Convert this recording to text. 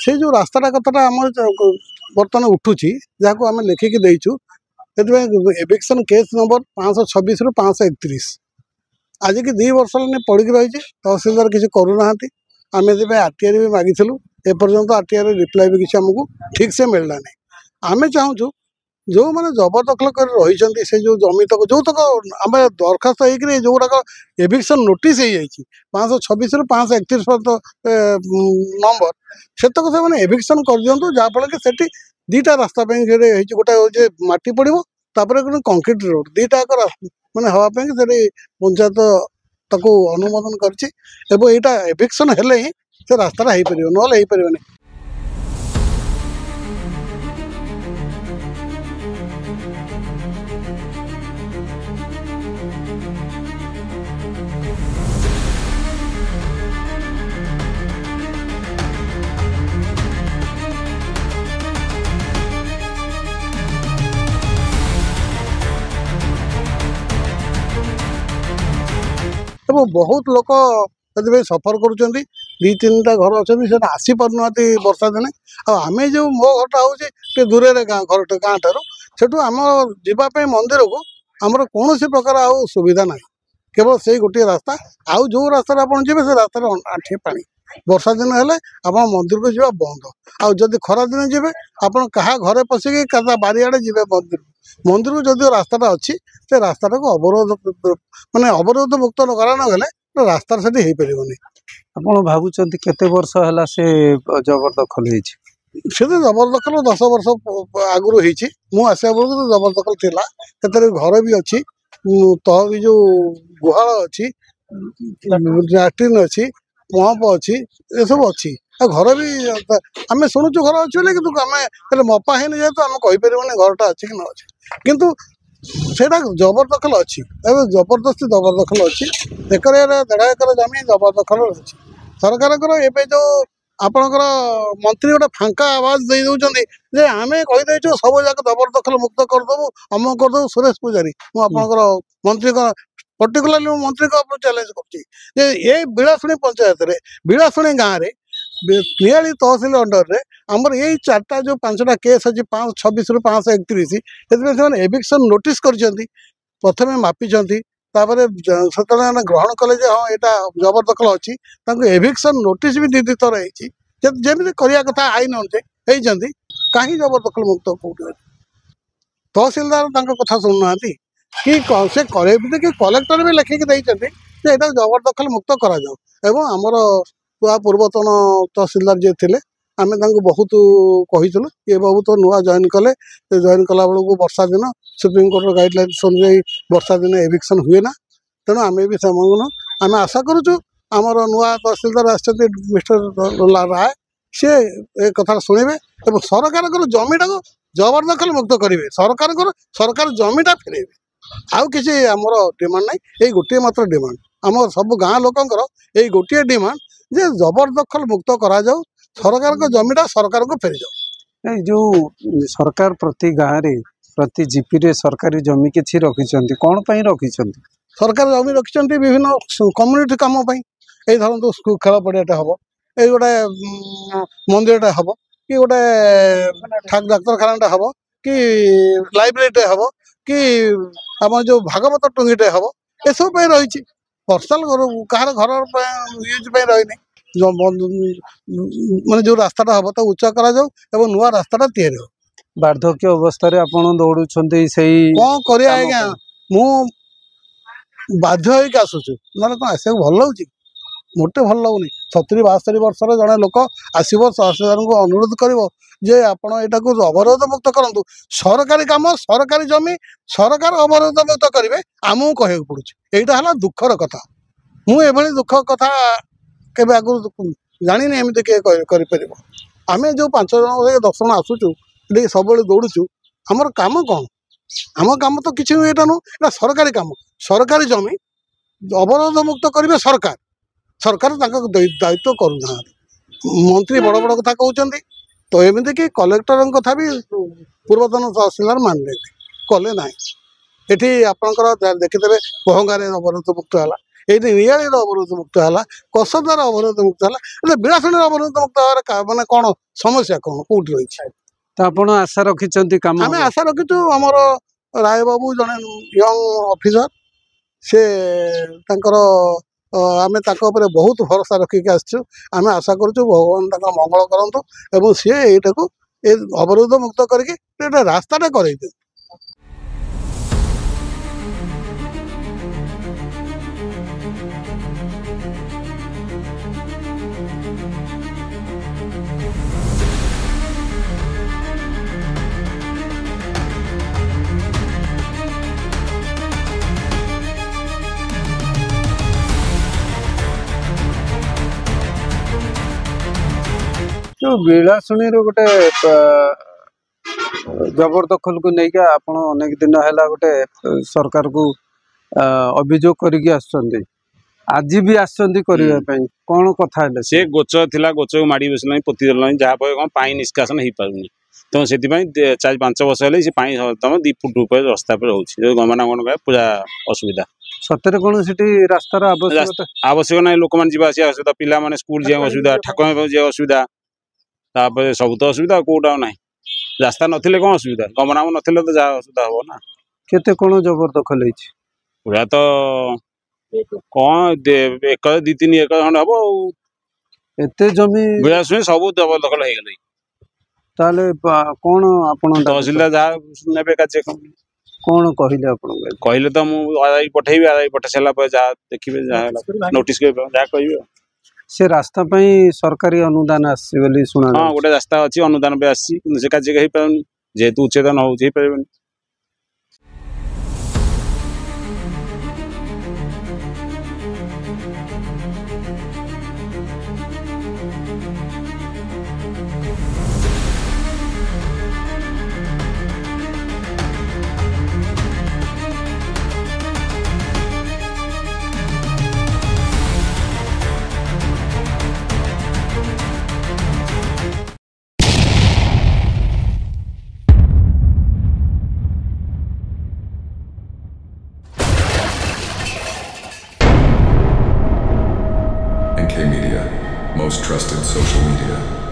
से जो रास्ता कथा आम बर्तमान उठुची जहाँ आम लिखिकी देचु एविक्शन केस नंबर 526 रु 531 आज की 2 वर्ष पड़ी रही तहसीलदार किसी करूना आम आरटीआई भी मागिलु एपर्यंत आरटीआई रिप्लाई भी किसी आमको ठीक से मिलला नहीं। आम चाहूँ जो मैंने जबरदखल कर रही से जो जमी तक जो तक आम दरखास्त होकर जो गुड़ाक एविक्शन नोटिस हो जाए 526 रु 531 नंबर से तक से एविक्शन कर दिंतु जहाँफल कि सेठी 2टा रास्ता गोटे हूँ माटी पड़ो तापर कंक्रीट रोड 2टा मैंने हाँपाई से पंचायत ताको अनुमोदन कर एविक्शन हेले ही से रास्ता हो पार ना हो पार। बहुत लोक से सफर कर2-3टा घर अच्छा से आसी पार्ना वर्षा दिने आम जो मो घरटा हूँ दूर घर गाँ ठार से आम जावाई मंदिर को आमर कौन प्रकार आउ सुविधा ना केवल से गोटे रास्ता आउ जो रास्ता आप जी से रास्ता आठे पा वर्षा दिन हेले आप मंदिर को जावा बंद आदि खरा दिन जी आप घरे पशिक बारियाड़े जी मंदिर मंदिर को जदि रास्ता अच्छी से रास्ता को अवरोध माने अवरोध मुक्त कराने रास्ता से हो पारनी। आप भावुं केते वर्ष है से जबरदखल से तो जबरदखल 10 वर्ष आगुरी होती मुझे आसा बेलू तो जबरदखल थिला से घर भी अच्छी तह जो गुहाल अच्छी लैट्रिन अच्छी पंप अच्छी ये सब अच्छी घर भी आम शुणुचु घर अच्छे कि आम मपा है जेहतु आम कहीपर घरटा अच्छी कि ना अच्छी किंतु सेटा जबरदखल अच्छी जबरदस्ती जबरदखल अच्छी 1 एकर 1.5 एकर जमी जबरदखल अच्छी सरकार एवं जो आपणकर मंत्री गोटे फांका आवाज दे दे आम कहीदेचु सब जाक जबरदखल मुक्त करदेबू अमुक करदेबू सुरेश पूजारी मुझे मंत्री पर्टिकुलरली मंत्री को चैलेंज कर बिलासुणी पंचायत रे बिलासुणी गाँव में नियाली तहसिल अंडर रे आमर यही 4टा जो 5टा केस अच्छी 526 रु 531 से एविक्शन नोटिस कर प्रथम मापिंट ग्रहण कले हाँ यहाँ जबरदखल अच्छी एविक्शन नोटिस भी 2 थर जमी करने कथा आईन होती कहीं जबरदखल मुक्त कौटे तहसिलदार कथा शुणुना कि से कि कलेक्टर भी लिखिकी देते जबरदखल मुक्त करा आमर पूर्वतन तहसिलदार जी थे आम बहुत कहीलु ये बाबू तो नुआ जॉइन कले जॉइन कला बेलू वर्षा दिन सुप्रीम कोर्ट गाइडलाइंस अनुଯାयी वर्षा दिन एविक्शन हुए ना तेणु आम भी से आम आशा करुचु आमर नुआ तहसिलदार आसते मिस्टर राय सी ए कथा शुणे और सरकार जमीटा को जबरदखल मुक्त करेंगे सरकार जमीटा फेरे आउ किसी आमर डिमांड ना यही गोटे मात्र डिमांड आम सब गाँ लोकंर यही गोटे डिमांड जे जबरदखल मुक्त करा जाऊ सरकार को जमीटा सरकार को फेरी जाऊ। जो सरकार प्रति गाँव रे प्रति जीपी रे सरकारी जमी किसी रखी कौन रखी सरकार जमी रखिंट विभिन्न कम्युनिटी कम यही धरतु स्कूल खेल पड़ियाटा हम ये गोटे मंदिरटा हम कि गोटे डाक्तरखाना हम कि लाइब्रेरीटे हम कि आम जो भागवत टुंगीटे हम ये सब रही पर्सनाल कहार घर यूज रही माने जो रास्ता हम तो उच्च करा जाऊ नुआ रास्ता तैयारी हो वार्धक्य अवस्था दौड़ू से कौन कर आज्ञा मु बाध्य होगी आसुचु ना कौन आसा भल लगे मोटे भल लगुनि 70-72 वर्ष जड़े लोक आसो तहसीलदार को अनुरोध कर अवरोध मुक्त करूँ सरकारी काम सरकारी जमी सरकार अवरोध मुक्त करेंगे आमको कह पड़ू यहाँ है दुखर कथा मुझे दुख कथा के आगुरी जानी एमती किए आम जो 5 जन 10 जन आसुचु ये सब दौड़ू आमर काम कौन आम काम तो किसी यहाँ नुह सरकारी काम सरकारी जमी अवरोध मुक्त करेंगे सरकार सरकार दायित्व करूना मंत्री बड़ बड़ कथा कहते तो एमती कि कलेक्टर कथा भी पूर्वतन तहसीलदार मानले कले ना ये आपंकर देखिथे बहंगार अवरोध मुक्त है ଏଇଠି ନିଆଳିର ଅବରୋଧ ମୁକ୍ତ ହେଲା, କସଦାର ଅବରୋଧ ମୁକ୍ତ ହେଲା, ହେଲେ ବିଳାସଣୀର ଅବରୋଧ ମୁକ୍ତ ହେବାର ମାନେ କ'ଣ ସମସ୍ୟା କ'ଣ କୋଉଠି ରହିଛି? ତ ଆପଣ ଆଶା ରଖିଛନ୍ତି କାମ ଆମେ ହବ? ଆଶା ରଖିଛୁ ଆମର ରାୟବାବୁ ଜଣେ ୟଙ୍ଗ ଅଫିସର, ସେ ତାଙ୍କର ଆମେ ତାଙ୍କ ଉପରେ ବହୁତ ଭରସା ରଖିକି ଆସିଛୁ। ଆମେ ଆଶା କରୁଛୁ ଭଗବାନ ତାଙ୍କର ମଙ୍ଗଳ କରନ୍ତୁ ଏବଂ ସିଏ ଏଇଟାକୁ ଏ ଅବରୋଧ ମୁକ୍ତ କରିକି ଗୋଟେ ରାସ୍ତାଟା କରେଇ ଦିଅନ୍ତୁ। ଯୋଉ ବିଳାଶୁଣୀରୁ ଗୋଟେ ଜବରଦଖଲକୁ ନେଇକି ଆପଣ ଅନେକ ଦିନ ହେଲା ଗୋଟେ ସରକାରକୁ ଅଭିଯୋଗ କରିକି ଆସୁଛନ୍ତି, ଆଜି ବି ଆସିଛନ୍ତି କରିବା ପାଇଁ, କ'ଣ କଥା ହେଲେ? ସେ ଗୋଚ ଥିଲା, ଗୋଚକୁ ମାଡ଼ି ବସିଲାଣି, ପୋତି ଦେଲାଣି, ଯାହାଫଳରେ କ'ଣ ପାଣି ନିଷ୍କାସନ ହେଇପାରୁନି। ତେଣୁ ସେଥିପାଇଁ 4-5 ବର୍ଷ ହେଲେ ସେ ପାଣି ତମ 2 ଫୁଟ ଉପରେ ରାସ୍ତା ଉପରେ ରହୁଛି, ଗମନାଗମନ ପାଇଁ ପୁରା ଅସୁବିଧା। ସତରେ କ'ଣ ସେଠି ରାସ୍ତାର ଆବଶ୍ୟକ ନାହିଁ? ଲୋକମାନେ ଯିବା ଆସିବା ଅସୁବିଧା, ପିଲାମାନେ ସ୍କୁଲ ଯିବା ଅସୁବିଧା, ଠାକୁର ଯିବା ଅସୁବିଧା, ତାପରେ ସବୁ ତ ଅସୁବିଧା, କୋଉଟା ଆଉ ନାହିଁ। ରାସ୍ତା ନଥିଲେ କ'ଣ ଅସୁବିଧା? ଗମନାଗମନ ନଥିଲେ ତ ଯାହା ଅସୁବିଧା ହବ ନା। କେତେ କ'ଣ ଜବରଦଖଲ ହେଇଛି? ପୁରା ତ କ'ଣ 1-2-3 ଏକର ଖଣ୍ଡେ ହବ ଆଉ। ଏତେ ଜମି ବିଳାଶୁଣୀ ସବୁ ଜବରଦଖଲ ହେଇଗଲାଣି। ତାହେଲେ କ'ଣ ଆପଣ ତହସିଲଦାର ଯାହା ନେବେ କାର୍ଯ୍ୟକ୍ରମ କ'ଣ କହିଲେ ଆପଣଙ୍କୁ? କହିଲେ ତ ମୁଁ ଆର୍ଆଇ ପଠେଇବି, ଆର୍ଆଇ ପଠେଇ ସାରିଲା ପରେ ଯାହା ଦେଖିବେ, ଯାହା ନୋଟିସ୍ ଯାହା କହିବେ। ସେ ରାସ୍ତା ପାଇଁ ସରକାରୀ ଅନୁଦାନ ଆସିଛି ବୋଲି ଶୁଣା? ହଁ, ଗୋଟେ ରାସ୍ତା ଅଛି, ଅନୁଦାନ ବି ଆସିଛି, କିନ୍ତୁ ସେ କାର୍ଯ୍ୟ ହେଇପାରୁନି ଯେହେତୁ ଉଚ୍ଛେଦନ ହଉଛି, ହେଇପାରିବନି। NK Media, most trusted social media.